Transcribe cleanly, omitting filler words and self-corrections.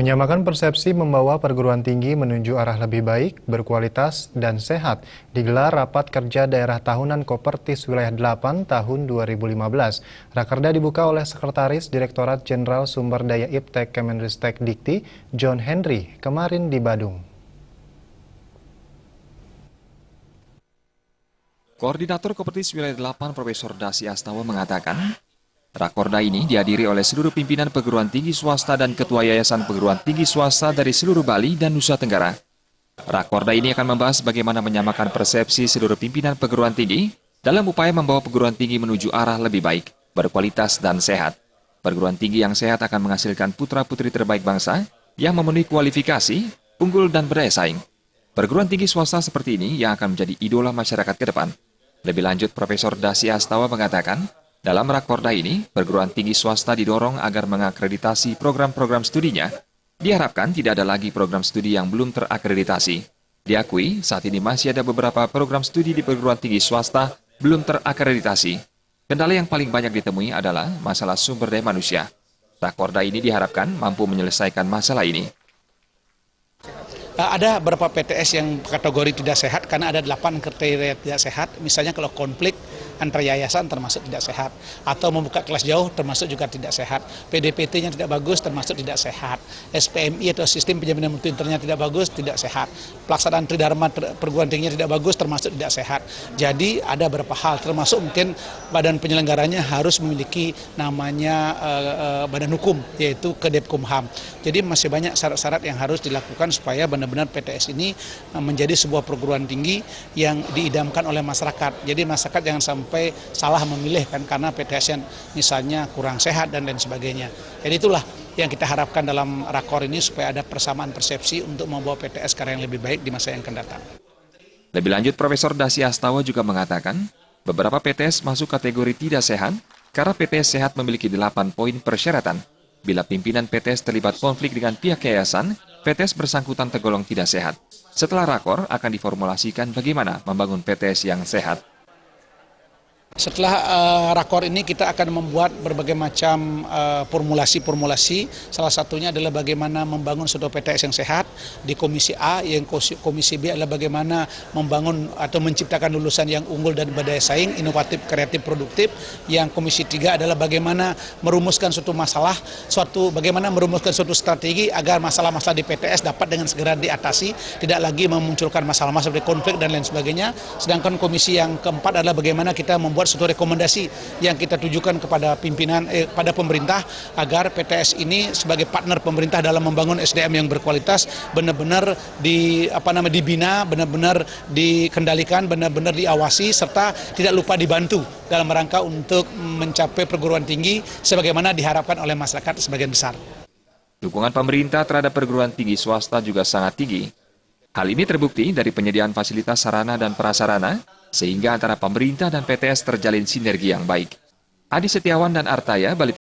Menyamakan persepsi membawa perguruan tinggi menuju arah lebih baik, berkualitas, dan sehat digelar Rapat Kerja Daerah Tahunan Kopertis Wilayah 8 tahun 2015. Rakerda dibuka oleh Sekretaris Direktorat Jenderal Sumber Daya Iptek Kemenristek Dikti, John Henry, kemarin di Badung. Koordinator Kopertis Wilayah 8 Profesor Dasi Astawa mengatakan, Rakorda ini dihadiri oleh seluruh pimpinan perguruan tinggi swasta dan ketua yayasan perguruan tinggi swasta dari seluruh Bali dan Nusa Tenggara. Rakorda ini akan membahas bagaimana menyamakan persepsi seluruh pimpinan perguruan tinggi dalam upaya membawa perguruan tinggi menuju arah lebih baik, berkualitas, dan sehat. Perguruan tinggi yang sehat akan menghasilkan putra-putri terbaik bangsa yang memenuhi kualifikasi, unggul, dan berdaya saing. Perguruan tinggi swasta seperti ini yang akan menjadi idola masyarakat ke depan. Lebih lanjut, Profesor Dasi Astawa mengatakan, dalam Rakorda ini, perguruan tinggi swasta didorong agar mengakreditasi program-program studinya. Diharapkan tidak ada lagi program studi yang belum terakreditasi. Diakui, saat ini masih ada beberapa program studi di perguruan tinggi swasta belum terakreditasi. Kendala yang paling banyak ditemui adalah masalah sumber daya manusia. Rakorda ini diharapkan mampu menyelesaikan masalah ini. Ada beberapa PTS yang kategori tidak sehat karena ada 8 kriteria tidak sehat. Misalnya kalau konflik antar yayasan termasuk tidak sehat. Atau membuka kelas jauh termasuk juga tidak sehat. PDPT-nya tidak bagus termasuk tidak sehat. SPMI atau sistem penjaminan mutu internya tidak bagus, tidak sehat. Pelaksanaan tridharma perguruan tingginya tidak bagus termasuk tidak sehat. Jadi ada beberapa hal termasuk mungkin badan penyelenggaranya harus memiliki namanya badan hukum yaitu Kedepkumham. Jadi masih banyak syarat-syarat yang harus dilakukan supaya benar-benar PTS ini menjadi sebuah perguruan tinggi yang diidamkan oleh masyarakat. Jadi masyarakat jangan sampai salah memilih kan karena PTS yang misalnya kurang sehat dan lain sebagainya. Jadi itulah yang kita harapkan dalam rakor ini supaya ada persamaan persepsi untuk membawa PTS ke arah yang lebih baik di masa yang akan datang. Lebih lanjut, Profesor Dasi Astawa juga mengatakan, beberapa PTS masuk kategori tidak sehat karena PTS sehat memiliki 8 poin persyaratan. Bila pimpinan PTS terlibat konflik dengan pihak yayasan, PTS bersangkutan tergolong tidak sehat. Setelah rakor akan diformulasikan bagaimana membangun PTS yang sehat. Setelah rakor ini kita akan membuat berbagai macam formulasi-formulasi. Salah satunya adalah bagaimana membangun suatu PTS yang sehat di Komisi A, yang Komisi B adalah bagaimana membangun atau menciptakan lulusan yang unggul dan berdaya saing, inovatif, kreatif, produktif. Yang Komisi 3 adalah bagaimana merumuskan suatu masalah, bagaimana merumuskan suatu strategi agar masalah-masalah di PTS dapat dengan segera diatasi, tidak lagi memunculkan masalah-masalah seperti konflik dan lain sebagainya. Sedangkan komisi yang keempat adalah bagaimana kita membuat suatu rekomendasi yang kita tujukan kepada pimpinan pada pemerintah agar PTS ini sebagai partner pemerintah dalam membangun SDM yang berkualitas benar-benar dibina, benar-benar dikendalikan, benar-benar diawasi serta tidak lupa dibantu dalam rangka untuk mencapai perguruan tinggi sebagaimana diharapkan oleh masyarakat sebagian besar. Dukungan pemerintah terhadap perguruan tinggi swasta juga sangat tinggi. Hal ini terbukti dari penyediaan fasilitas sarana dan prasarana, sehingga antara pemerintah dan PTS terjalin sinergi yang baik. Adi Setiawan dan Artaya, Bali.